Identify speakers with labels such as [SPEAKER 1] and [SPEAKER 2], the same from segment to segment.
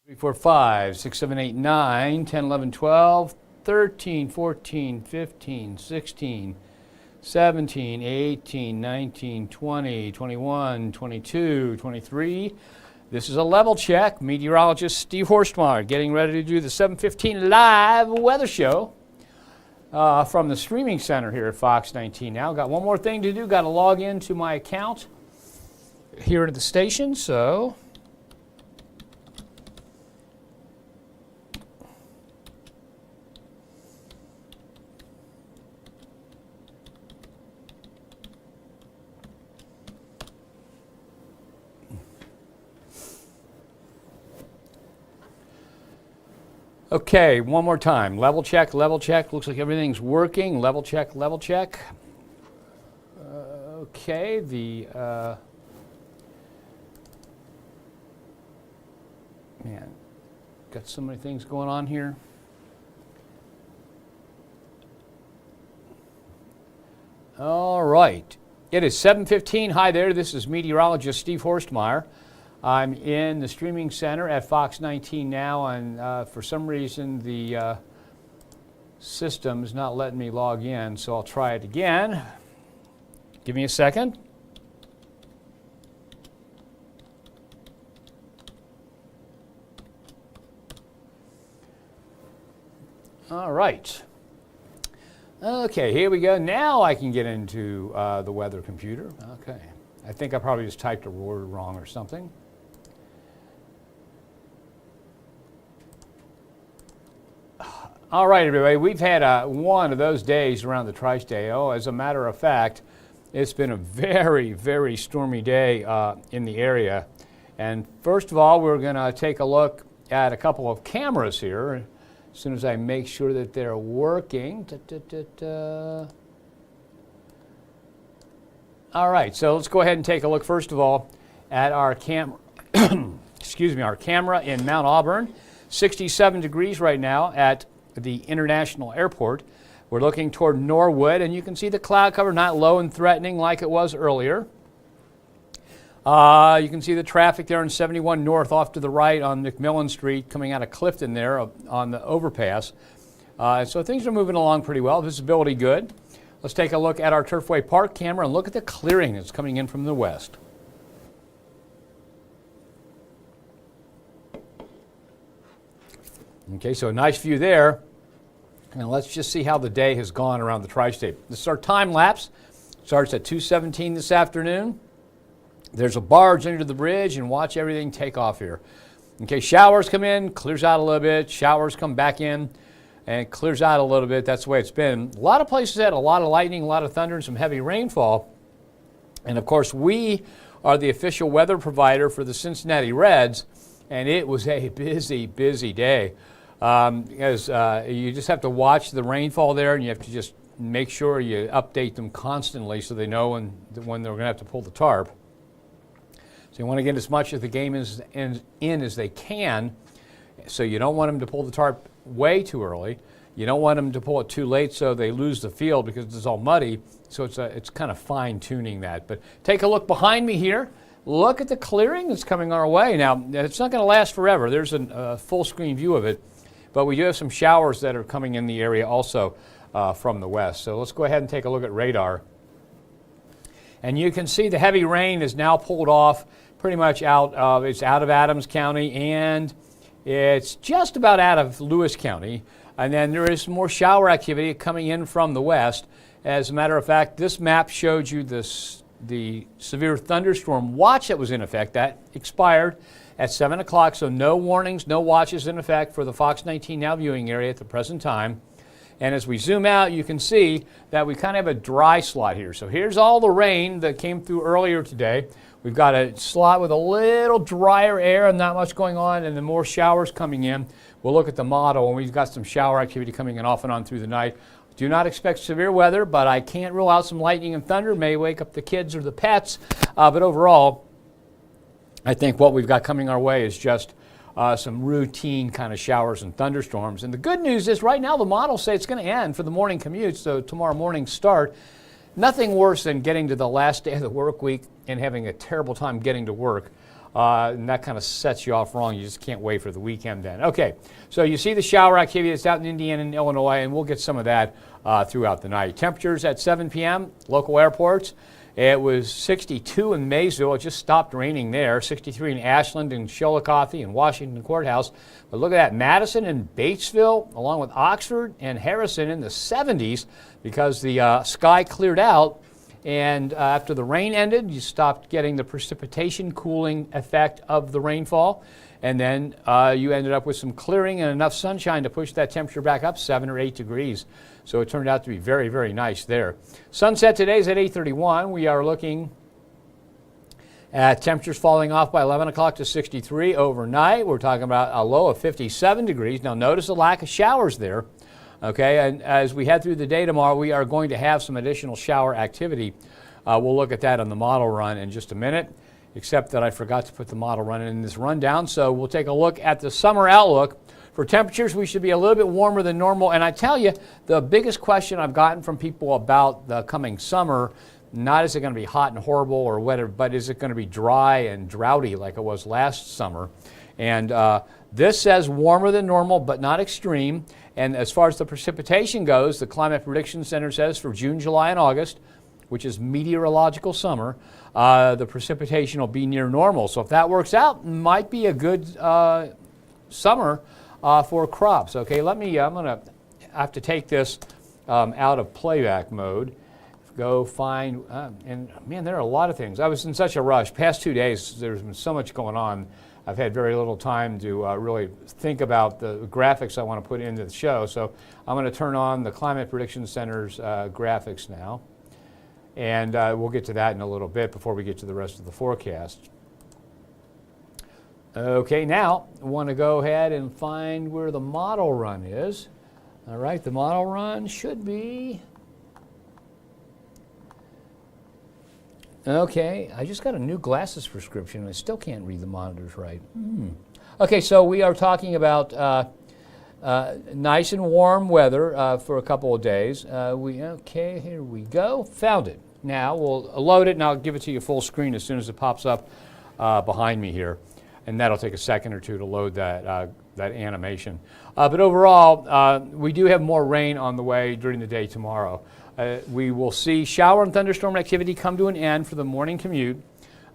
[SPEAKER 1] 3, 4, 5, 6, 7, 8, 9, 10, 11, 12, 13, 14, 15, 16, 17, 18, 19, 20, 21, 22, 23. This is a level check. Meteorologist Steve Horstmeyer getting ready to do the 7:15 live weather show from the streaming center here at Fox 19 now. Got one more thing to do. Got to log into my account here at the station, so okay, one more time. Level check, level check. Looks like everything's working. Level check, level check. Okay, man, got so many things going on here. All right, it is 7:15. Hi there, this is meteorologist Steve Horstmeyer. I'm in the streaming center at Fox 19 now, and for some reason the system is not letting me log in, so I'll try it again. Give me a second. All right. Okay, here we go. Now I can get into the weather computer. Okay. I think I probably just typed a word wrong or something. All right, everybody, we've had one of those days around the tri-state. Oh, as a matter of fact, it's been a very, very stormy day in the area. And first of all, we're going to take a look at a couple of cameras here as soon as I make sure that they're working. All right, so let's go ahead and take a look first of all at our camera. Excuse me, our camera in Mount Auburn. 67 degrees right now at the International Airport. We're looking toward Norwood, and you can see the cloud cover not low and threatening like it was earlier. You can see the traffic there in 71 North off to the right on McMillan Street coming out of Clifton there on the overpass. So things are moving along pretty well. Visibility good. Let's take a look at our Turfway Park camera and look at the clearing that's coming in from the west. Okay, so a nice view there. And let's just see how the day has gone around the tri-state. This is our time lapse. Starts at 2:17 this afternoon. There's a barge under the bridge, and watch everything take off here. Okay, showers come in, clears out a little bit. Showers come back in, and it clears out a little bit. That's the way it's been. A lot of places had a lot of lightning, a lot of thunder, and some heavy rainfall. And of course, we are the official weather provider for the Cincinnati Reds, and it was a busy, busy day. As you just have to watch the rainfall there, and you have to just make sure you update them constantly so they know when they're going to have to pull the tarp. So you want to get as much of the game in as they can. So you don't want them to pull the tarp way too early. You don't want them to pull it too late so they lose the field because it's all muddy. So it's kind of fine tuning that. But take a look behind me here. Look at the clearing that's coming our way. Now, it's not going to last forever. There's a full screen view of it. But we do have some showers that are coming in the area also from the west. So let's go ahead and take a look at radar. And you can see the heavy rain is now pulled off pretty much it's out of Adams County, and it's just about out of Lewis County. And then there is more shower activity coming in from the west. As a matter of fact, this map showed you the severe thunderstorm watch that was in effect. That expired at 7 o'clock, so no warnings, no watches in effect for the Fox 19 Now viewing area at the present time. And as we zoom out, you can see that we kind of have a dry slot here. So here's all the rain that came through earlier today. We've got a slot with a little drier air and not much going on, and then more showers coming in. We'll look at the model, and we've got some shower activity coming in off and on through the night. Do not expect severe weather, but I can't rule out some lightning and thunder. May wake up the kids or the pets, but overall, I think what we've got coming our way is just some routine kind of showers and thunderstorms. And the good news is right now the models say it's going to end for the morning commute, so tomorrow morning start. Nothing worse than getting to the last day of the work week and having a terrible time getting to work. and that kind of sets you off wrong. You just can't wait for the weekend then. Okay, so you see the shower activity that's out in Indiana and Illinois, and we'll get some of that throughout the night. Temperatures at 7 p.m., local airports. It was 62 in Maysville. It just stopped raining there. 63 in Ashland and Chillicothe and Washington Courthouse. But look at that, Madison and Batesville, along with Oxford and Harrison in the 70s because the sky cleared out. And after the rain ended, you stopped getting the precipitation cooling effect of the rainfall. And then you ended up with some clearing and enough sunshine to push that temperature back up 7 or 8 degrees. So it turned out to be very, very nice there. Sunset today is at 8:31. We are looking at temperatures falling off by 11 o'clock to 63 overnight. We're talking about a low of 57 degrees. Now notice the lack of showers there. Okay, and as we head through the day tomorrow, we are going to have some additional shower activity. We'll look at that on the model run in just a minute, except that I forgot to put the model run in this rundown. So we'll take a look at the summer outlook. For temperatures, we should be a little bit warmer than normal. And I tell you, the biggest question I've gotten from people about the coming summer, not is it going to be hot and horrible or wetter, but is it going to be dry and droughty like it was last summer? And this says warmer than normal, but not extreme. And as far as the precipitation goes, the Climate Prediction Center says for June, July, and August, which is meteorological summer, the precipitation will be near normal. So if that works out, it might be a good summer for crops. Okay, I'm gonna have to take this out of playback mode. Go find, and man, there are a lot of things. I was in such a rush. Past 2 days, there's been so much going on. I've had very little time to really think about the graphics I want to put into the show. So I'm going to turn on the Climate Prediction Center's graphics now. And we'll get to that in a little bit before we get to the rest of the forecast. Okay, now I want to go ahead and find where the model run is. All right, the model run should be... Okay, I just got a new glasses prescription. I still can't read the monitors right. Okay, so we are talking about nice and warm weather for a couple of days. Okay, here we go. Found it. Now we'll load it, and I'll give it to you full screen as soon as it pops up behind me here. And that'll take a second or two to load that animation. But overall, we do have more rain on the way during the day tomorrow. We will see shower and thunderstorm activity come to an end for the morning commute.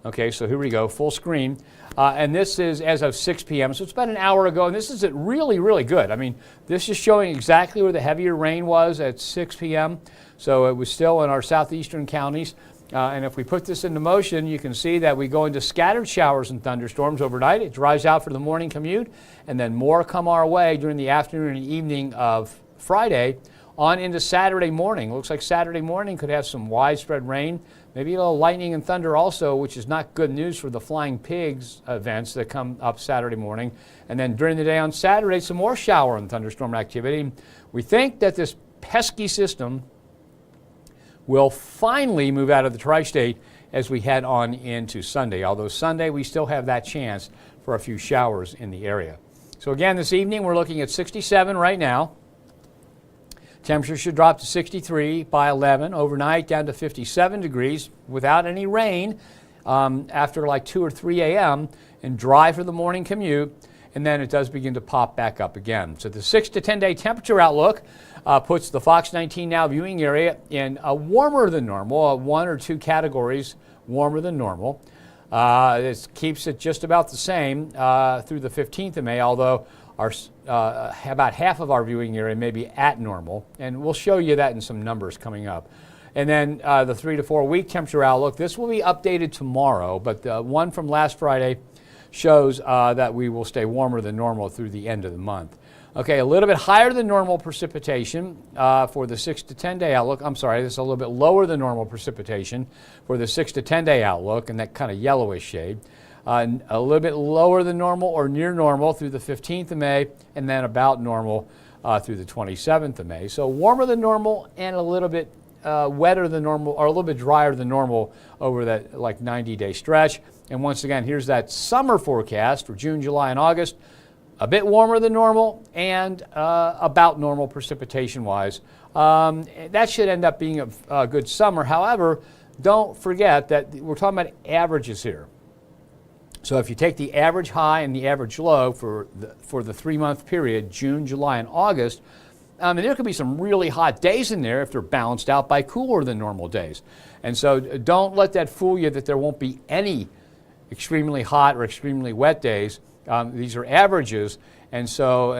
[SPEAKER 1] Okay, so here we go, full screen. And this is as of 6 p.m., so it's about an hour ago, and this is really, really good. I mean, this is showing exactly where the heavier rain was at 6 p.m., so it was still in our southeastern counties. And if we put this into motion, you can see that we go into scattered showers and thunderstorms overnight. It dries out for the morning commute, and then more come our way during the afternoon and evening of Friday on into Saturday morning. Looks like Saturday morning could have some widespread rain, maybe a little lightning and thunder also, which is not good news for the flying pigs events that come up Saturday morning. And then during the day on Saturday, some more shower and thunderstorm activity. We think that this pesky system will finally move out of the tri-state as we head on into Sunday, although Sunday we still have that chance for a few showers in the area. So again, this evening we're looking at 67 right now. Temperature should drop to 63 by 11, overnight down to 57 degrees without any rain after like 2 or 3 a.m. and dry for the morning commute, and then it does begin to pop back up again. So the 6 to 10 day temperature outlook puts the Fox 19 Now viewing area in a warmer than normal, 1 or 2 categories warmer than normal. It keeps it just about the same through the 15th of May, although about half of our viewing area may be at normal, and we'll show you that in some numbers coming up. And then the 3 to 4 week temperature outlook, this will be updated tomorrow, but the one from last Friday shows that we will stay warmer than normal through the end of the month. Okay, a little bit higher than normal precipitation for the 6 to 10 day outlook. I'm sorry, this is a little bit lower than normal precipitation for the 6 to 10 day outlook in that kind of yellowish shade. A little bit lower than normal or near normal through the 15th of May, and then about normal through the 27th of May. So warmer than normal and a little bit wetter than normal, or a little bit drier than normal over that like 90-day stretch. And once again, here's that summer forecast for June, July, and August. A bit warmer than normal and about normal precipitation-wise. That should end up being a good summer. However, don't forget that we're talking about averages here. So if you take the average high and the average low for the 3-month period, June, July, and August, and there could be some really hot days in there if they're balanced out by cooler than normal days. And so don't let that fool you that there won't be any extremely hot or extremely wet days. These are averages. And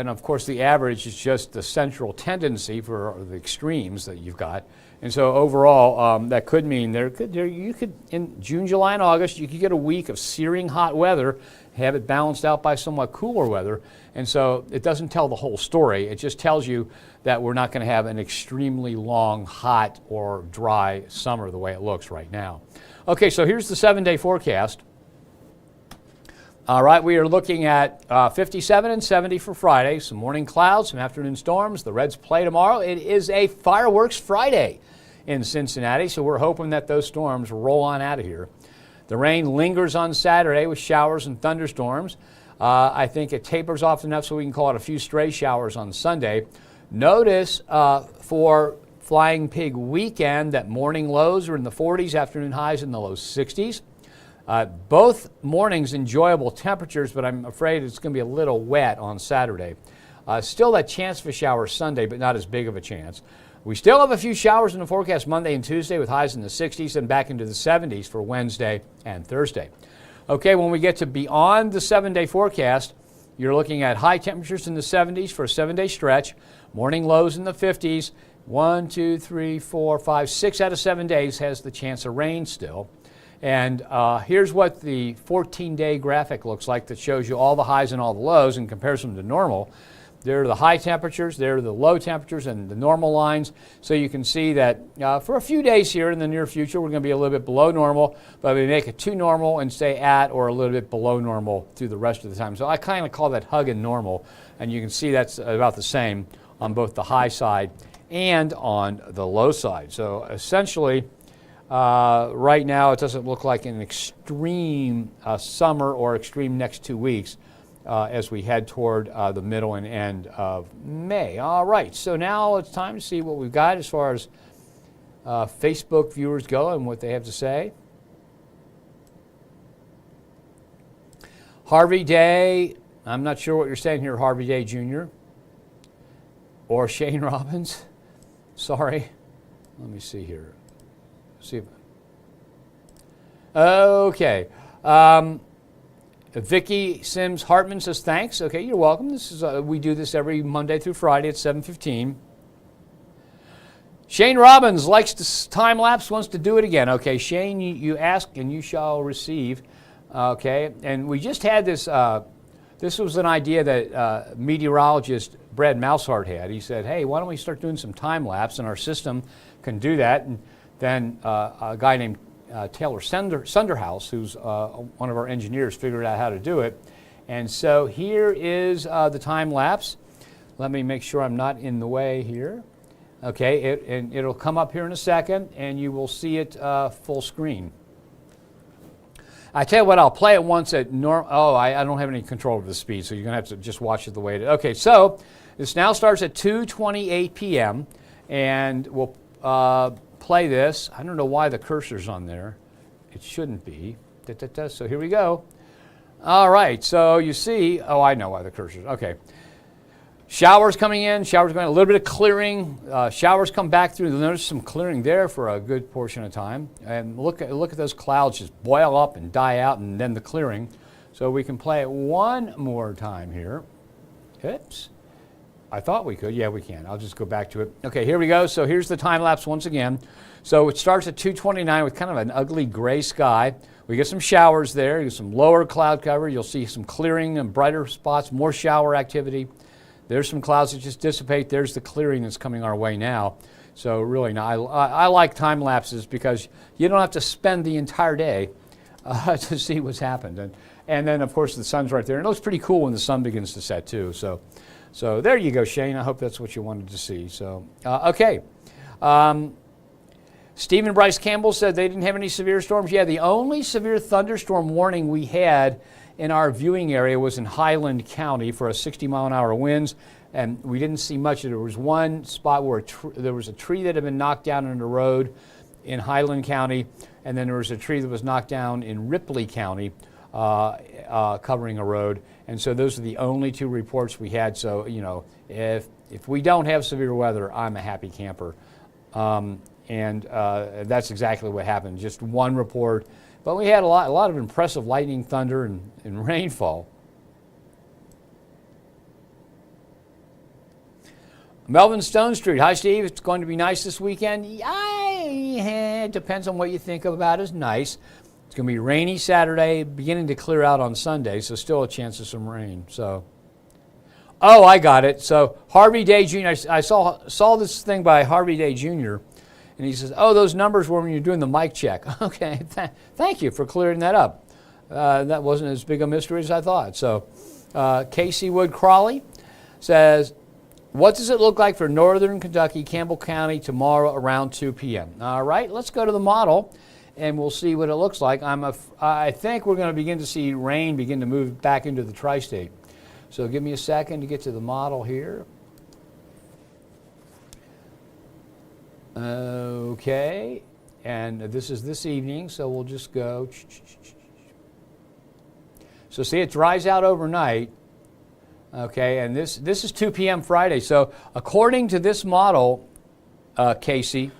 [SPEAKER 1] of course, the average is just the central tendency for the extremes that you've got. And so overall, that could mean you could, in June, July, and August, you could get a week of searing hot weather, have it balanced out by somewhat cooler weather. And so it doesn't tell the whole story. It just tells you that we're not going to have an extremely long, hot, or dry summer the way it looks right now. Okay, so here's the 7-day forecast. All right, we are looking at 57 and 70 for Friday. Some morning clouds, some afternoon storms. The Reds play tomorrow. It is a fireworks Friday in Cincinnati, so we're hoping that those storms roll on out of here. The rain lingers on Saturday with showers and thunderstorms. I think it tapers off enough so we can call it a few stray showers on Sunday. Notice for Flying Pig weekend that morning lows are in the 40s, afternoon highs in the low 60s. Both mornings enjoyable temperatures, but I'm afraid it's going to be a little wet on Saturday. Still that chance for showers Sunday, but not as big of a chance. We still have a few showers in the forecast Monday and Tuesday with highs in the 60s and back into the 70s for Wednesday and Thursday. Okay, when we get to beyond the 7-day forecast, you're looking at high temperatures in the 70s for a 7-day stretch, morning lows in the 50s. 1, 2, 3, 4, 5, 6 out of 7 days has the chance of rain still. And here's what the 14-day graphic looks like that shows you all the highs and all the lows in comparison to normal. There are the high temperatures, there are the low temperatures, and the normal lines. So you can see that for a few days here in the near future, we're going to be a little bit below normal, but we make it to normal and stay at or a little bit below normal through the rest of the time. So I kind of call that hugging normal, and you can see that's about the same on both the high side and on the low side. So essentially, right now, it doesn't look like an extreme summer or extreme next 2 weeks as we head toward the middle and end of May. All right, so now it's time to see what we've got as far as Facebook viewers go and what they have to say. Harvey Day, I'm not sure what you're saying here, Harvey Day Jr. or Shane Robbins. Sorry. Let me see here. See if, okay. Vicky Sims Hartman says thanks. Okay, you're welcome. This is we do this every Monday through Friday at 7:15. Shane Robbins likes to time lapse, wants to do it again. Okay, Shane, you ask and you shall receive. Okay, and we just had this. This was an idea that meteorologist Brad Mousehart had. He said, "Hey, why don't we start doing some time lapse, and our system can do that." And then a guy named Taylor Sunderhouse, who's one of our engineers, figured out how to do it. And so here is the time lapse. Let me make sure I'm not in the way here. Okay, and it'll come up here in a second, and you will see it full screen. I tell you what, I'll play it once at I don't have any control over the speed, so you're going to have to just watch it the way it is. Okay, so this now starts at 2:28 p.m., and we'll play this. I don't know why the cursor's on there. It shouldn't be. So here we go. All right, so you see, I know why the cursor's, okay. Showers coming in, showers going, a little bit of clearing. Showers come back through. Notice some clearing there for a good portion of time. And look at those clouds just boil up and die out, and then the clearing. So we can play it one more time here. Oops. I thought we could. Yeah, we can. I'll just go back to it. Okay, here we go. So here's the time lapse once again. So it starts at 2:29 with kind of an ugly gray sky. We get some showers there. You get some lower cloud cover. You'll see some clearing and brighter spots, more shower activity. There's some clouds that just dissipate. There's the clearing that's coming our way now. So really, I like time lapses because you don't have to spend the entire day to see what's happened. And then, of course, the sun's right there. And it looks pretty cool when the sun begins to set, too. So there you go, Shane. I hope that's what you wanted to see. So, okay. Stephen Bryce Campbell said they didn't have any severe storms. Yeah, the only severe thunderstorm warning we had in our viewing area was in Highland County for a 60-mile-an-hour winds, and we didn't see much. There was one spot where there was a tree that had been knocked down in the road in Highland County, and then there was a tree that was knocked down in Ripley County. covering a road. And so those are the only two reports we had. So, you know, if we don't have severe weather, I'm a happy camper. And that's exactly what happened. Just one report. But we had a lot of impressive lightning, thunder, and rainfall. Melvin Stone Street. Hi, Steve. It's going to be nice this weekend. It depends on what you think about as nice. It's going to be rainy Saturday, beginning to clear out on Sunday, so still a chance of some rain. So, oh, I got it. So Harvey Day Jr. I saw this thing by Harvey Day Jr. And he says, "Oh, those numbers were when you're doing the mic check." Okay, thank you for clearing that up. That wasn't as big a mystery as I thought. So, Casey Wood Crawley says, "What does it look like for northern Kentucky, Campbell County tomorrow around 2 p.m.?" All right, let's go to the model, and we'll see what it looks like. I think we're going to begin to see rain begin to move back into the tri-state. So give me a second to get to the model here. Okay, and this is this evening, so we'll just go. So see, it dries out overnight. Okay, and this is 2 p.m. Friday. So according to this model, Casey,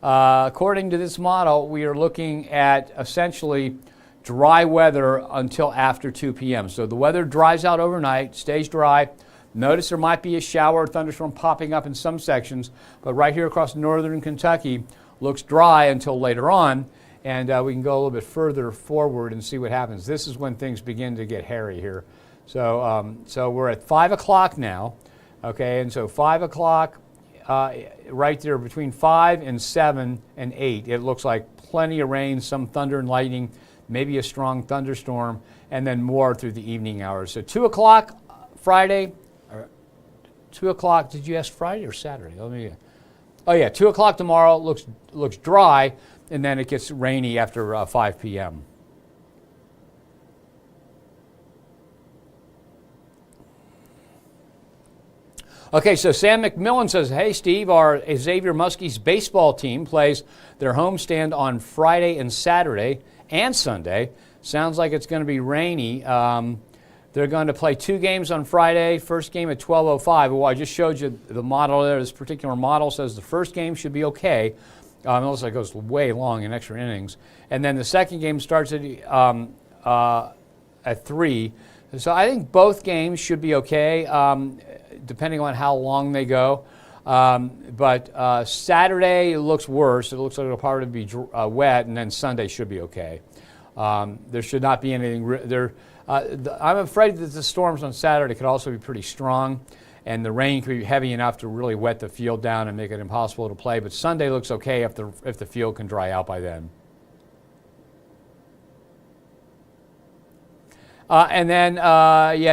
[SPEAKER 1] according to this model, we are looking at essentially dry weather until after 2 p.m. So the weather dries out overnight, stays dry. Notice there might be a shower or thunderstorm popping up in some sections, but right here across northern Kentucky looks dry until later on, and we can go a little bit further forward and see what happens. This is when things begin to get hairy here. So, so we're at 5 o'clock now, okay, and so 5 o'clock, right there between 5 and 7 and 8, it looks like plenty of rain, some thunder and lightning, maybe a strong thunderstorm, and then more through the evening hours. So 2 o'clock Friday, or 2 o'clock, did you ask Friday or Saturday? Oh yeah, 2 o'clock tomorrow looks dry, and then it gets rainy after 5 p.m. Okay, so Sam McMillan says, "Hey, Steve, our Xavier Muskies baseball team plays their homestand on Friday and Saturday and Sunday. Sounds like it's going to be rainy. They're going to play 2 games on Friday, first game at 12:05. Well, I just showed you the model there. This particular model says the first game should be okay. Unless it goes way long in extra innings. And then the second game starts at 3. So I think both games should be okay. Depending on how long they go. But Saturday looks worse. It looks like it'll probably be wet, and then Sunday should be okay. There should not be anything there. I'm afraid that the storms on Saturday could also be pretty strong, and the rain could be heavy enough to really wet the field down and make it impossible to play. But Sunday looks okay if the field can dry out by then. And then,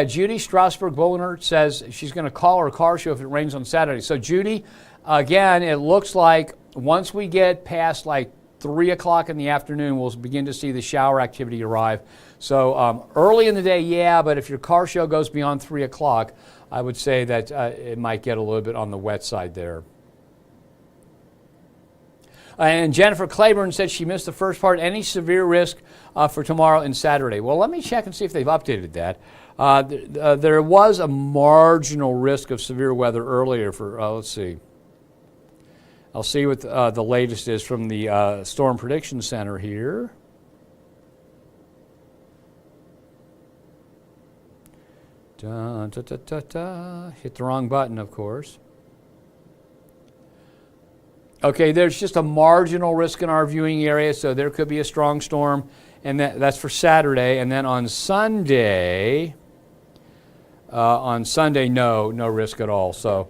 [SPEAKER 1] Judy Strasburg-Bollner says she's going to call her car show if it rains on Saturday. So, Judy, again, it looks like once we get past like 3 o'clock in the afternoon, we'll begin to see the shower activity arrive. So, early in the day, yeah, but if your car show goes beyond 3 o'clock, I would say that it might get a little bit on the wet side there. And Jennifer Claiborne said she missed the first part. Any severe risk for tomorrow and Saturday? Well, let me check and see if they've updated that. There was a marginal risk of severe weather earlier for, let's see. I'll see what the latest is from the Storm Prediction Center here. Da, da, da, da, da. Hit the wrong button, of course. Okay, there's just a marginal risk in our viewing area, so there could be a strong storm, and that's for Saturday. And then on Sunday, no risk at all. So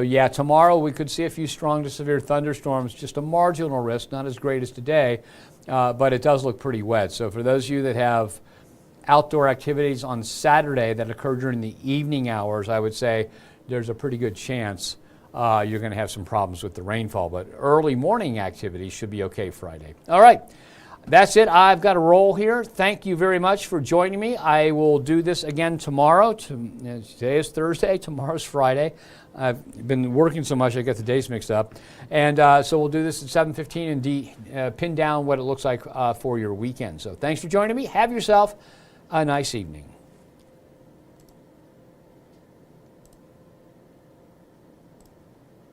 [SPEAKER 1] yeah, tomorrow we could see a few strong to severe thunderstorms, just a marginal risk, not as great as today, but it does look pretty wet. So for those of you that have outdoor activities on Saturday that occur during the evening hours, I would say there's a pretty good chance you're going to have some problems with the rainfall, but early morning activities should be okay Friday. All right. That's it. I've got a roll here. Thank you very much for joining me. I will do this again tomorrow. Today is Thursday. Tomorrow's Friday. I've been working so much I get the days mixed up. And so we'll do this at 7:15 and pin down what it looks like for your weekend. So thanks for joining me. Have yourself a nice evening.